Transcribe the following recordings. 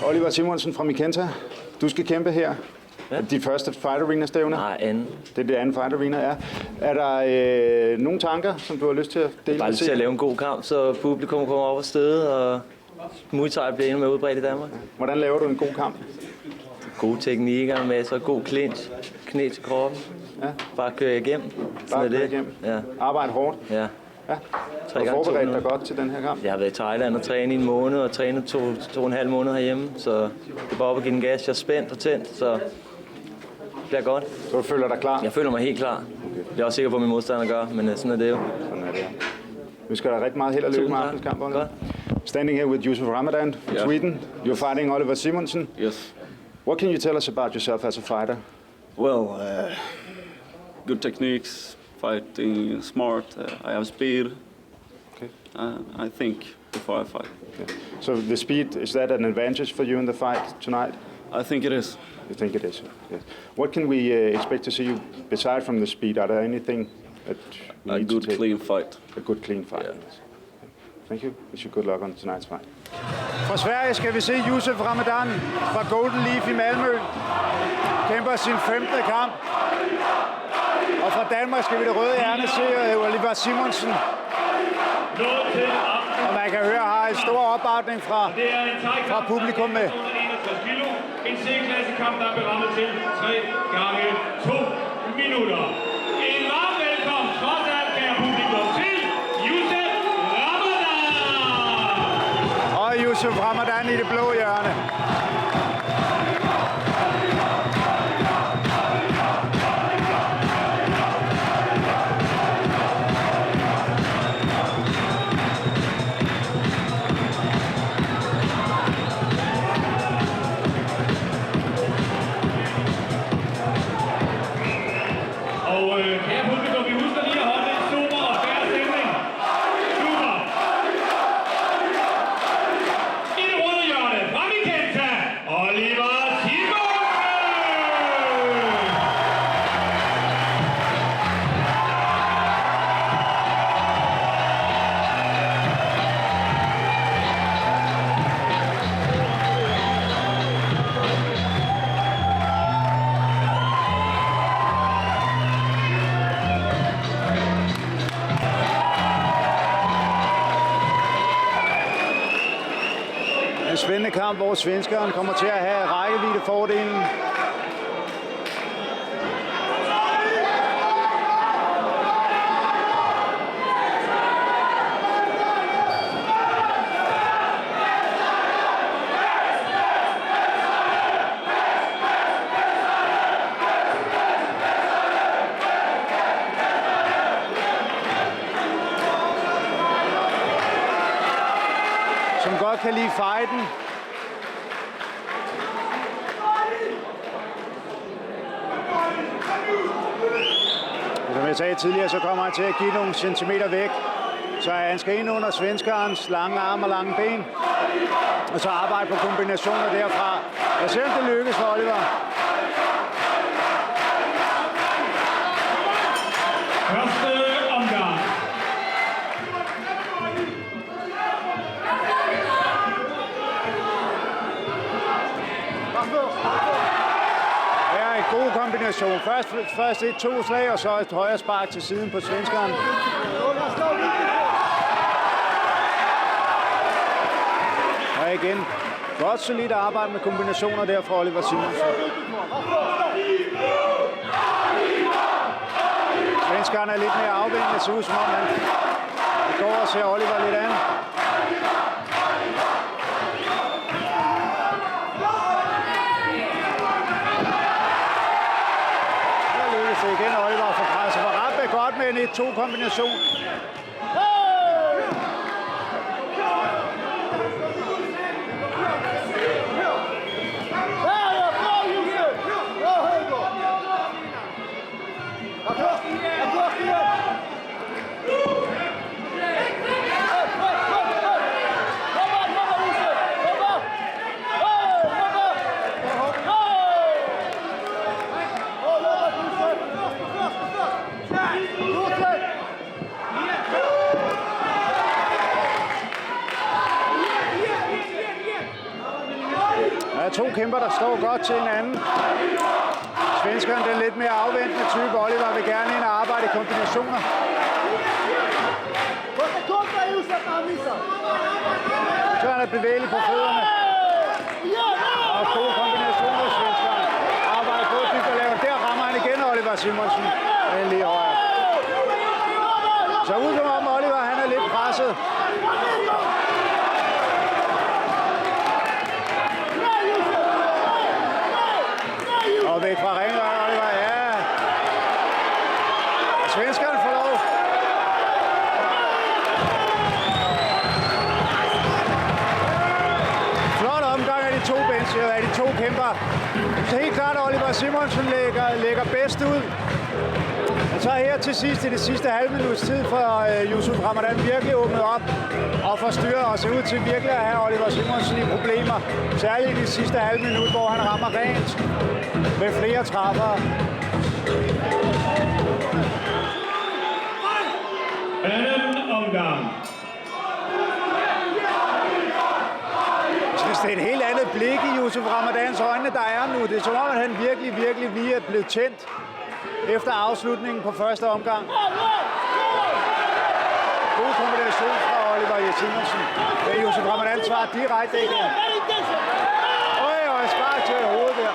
Oliver Simonsen fra Mikenta. Du skal kæmpe her. Ja. Dit første Fight Arena-stævne? Nej, anden. Det er det andet Fight Arena, ja. Er der nogle tanker, som du har lyst til at dele? Bare lyst til at lave en god kamp, så publikum kommer op og støde, og Muay Thai bliver endnu mere udbredt i Danmark. Hvordan laver du en god kamp? Gode teknikker med så god clinch, knæ til kroppen. Ja. Bare køre igennem. Bare køre igennem? Ja. Arbejde hårdt? Ja. Ja. Og forberedt dig godt til den her kamp? Jeg har været i Thailand og trænet i en måned, og trænet to og en halv måned herhjemme, så det er bare op at give den gas. Jeg er spændt og tændt, så det bliver godt. Så du føler dig klar? Jeg føler mig helt klar. Okay. Jeg er også sikker på, at min modstander gør, men sådan er det jo. Sådan er det, ja. Vi skal have rigtig meget held og lykke med aftens kamp. Standing here with Yusuf Ramadan from Sweden. You're fighting Oliver Simonsen. Yes. What can you tell us about yourself as a fighter? Well, good techniques, fighting smart. I have speed. Okay. I think before I fight. Okay. So the speed, is that an advantage for you in the fight tonight? I think it is. You think it is? Yes. What can we expect to see you, beside from the speed? Are there anything that we need to take? Clean fight. A good, clean fight. Yeah. Yes. Thank you. Wish you good luck on tonight's fight. Fra Sverige skal vi se Yusuf Ramadan fra Golden Leaf i Malmø. Kæmper sin 5. kamp. Og fra Danmark skal vi det røde hjerne se Oliver Simonsen. Og man kan høre, har en stor opbakning fra publikum med. En C-klassekamp, der er berammet til 3 gange 2 minutter. En varm velkomst, trods alt, kære publikum, til Yusuf Ramadan! Og Yusuf Ramadan i det blå hjørne. Kære publikum, vi husker lige at holde en super og færre stemning. Super! I det runde hjørne, fra Mikenta, Oliver Simonsen! En spændende kamp, hvor svenskeren kommer til at have rækkeviddefordelen. Som godt kan lide fighten. Som jeg sagde tidligere, så kommer han til at give nogle centimeter væk. Så han skal ind under svenskerens lange arme og lange ben. Og så arbejde på kombinationer derfra. Jeg ser, om det lykkes for Oliver. Første omgang. Ja, en god kombination. Først 1-2 slag, og så et højre spark til siden på svenskeren. Og igen, godt solidt arbejde med kombinationer der fra Oliver Simonsen. Svenskeren er lidt mere afvendende, det ser ud som om han går og ser Oliver lidt an. Så igen Oliver får presset for ret godt med en 1-2-kombination. Der er to kæmper, der står godt til hinanden. Svenskeren, den lidt mere afventende type. Oliver vil gerne ind og arbejde i kombinationer. Så han er bevægelig på fødderne. Og gode kombinationer, svenskeren. Arbejder på dybt og lavt. Der rammer han igen Oliver Simonsen. Den lige højere. Så ud som om Oliver, han er lidt presset. Og væk fra ringen, Oliver, ja. Svenskeren får lov. Flot omgang af de to bencher, af de to kæmper. Så helt klart, at Oliver Simonsen lægger bedst ud. Og så her til sidst, i det sidste halve minuts tid, for Yusuf Ramadan virkelig åbnet op og forstyrret og ser ud til virkelig at have Oliver Simonsen i problemer. Særligt i det sidste halve minut, hvor han rammer rent med flere træffere. Anden omgang. Jeg synes, det er et helt andet blik i Yusuf Ramadans øjne, der er nu. Det er som om, at han virkelig lige er blevet tændt efter afslutningen på første omgang. God kombination fra Oliver Simonsen. Men Yusuf Ramadan svarer direkte igen. Og et spark til hovedet der.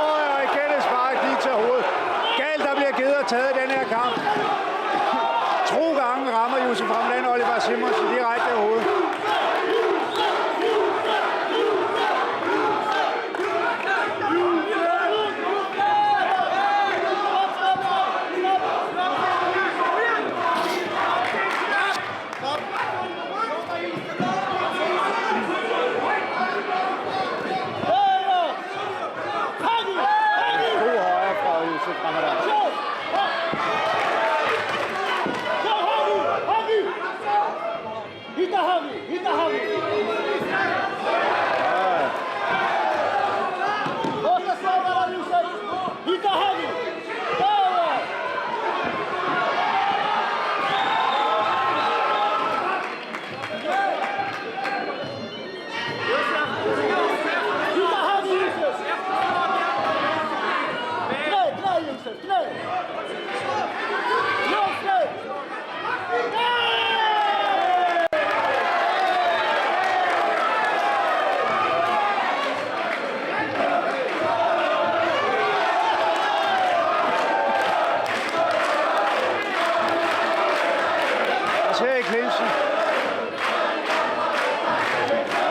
Og igen et spark lige til hovedet. Galt, der bliver givet og taget i den her kamp. Tro gange rammer Yusuf Ramadan Oliver Simonsen direkte i hovedet.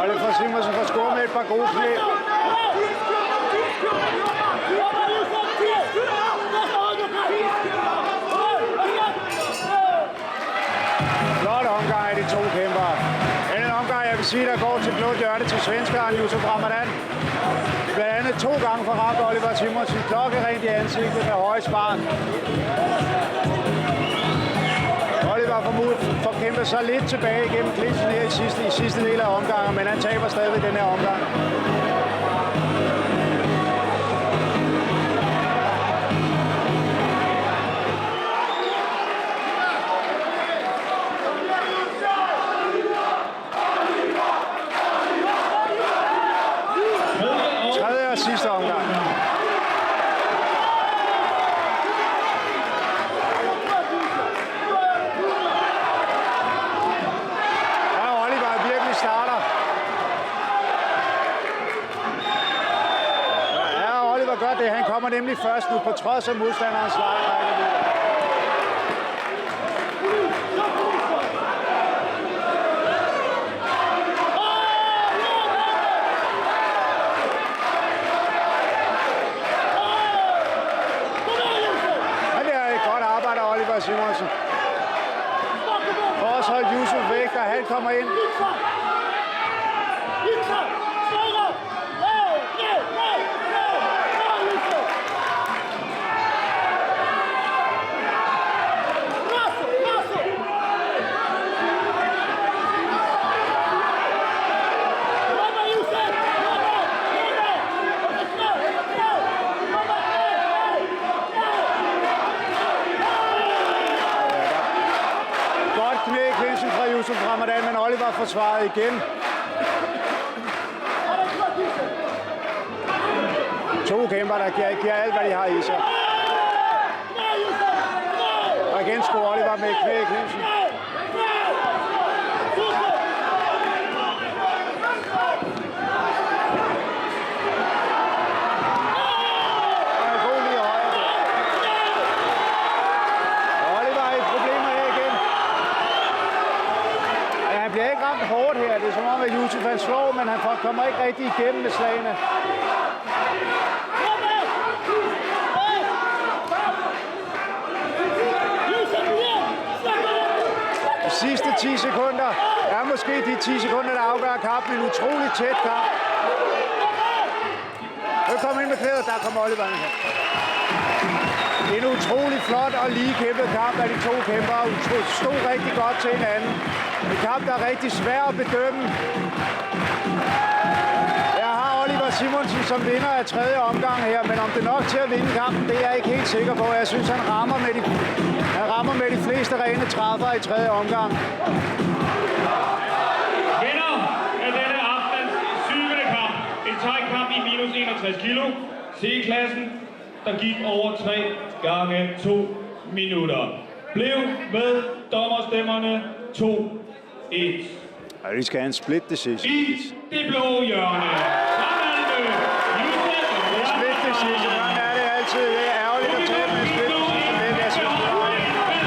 Oliver Simonsen får score med et par gode knæ. Flot omgang af de to kæmpere. En omgang, jeg vil sige, der går til blå hjørne til svenskeren Yusuf Ramadan. Blandt andet 2 gange for ramt Oliver Simonsen klokkerent i ansigtet med høje spark. Oliver får kæmpet sig lidt tilbage igennem klitsen her i sidste del af omgangen, men han taber stadig den her omgang. Tredje og sidste omgang. Det. Han kommer nemlig først nu på trods af modstanderens slagrække. Men det er et godt arbejde af Oliver Simonsen. For os holdt Yusuf væk, og han kommer ind. Yusuf Ramadan, men Oliver forsvarede igen. To kæmper, der giver alt, hvad de har i sig. Og igen skulle Oliver med knæ i knæsen. Hårdt her. Det er som om, at Yusuf han slår, men han kommer ikke rigtig igennem med slagene. De sidste 10 sekunder er måske de 10 sekunder, der afgør kampen. En utrolig tæt kamp. Nu kommer ind med klæder, der kommer Oliver ind her. En utrolig flot og lige kæmpet kamp af de to kæmpere. Stod rigtig godt til hinanden. En kamp, der er rigtig svær at bedømme. Jeg har Oliver Simonsen som vinder af 3. omgang her, men om det er nok til at vinde kampen, det er jeg ikke helt sikker på. Jeg synes, han rammer med de fleste rene træffere i 3. omgang. Vinder af denne aftens 7. kamp. En tegkamp i minus 61 kilo. C-klassen, der gik over 3 gange 2 minutter. Blev med dommerstemmerne 2-1. Og de skal have en split decision. I det blå hjørne.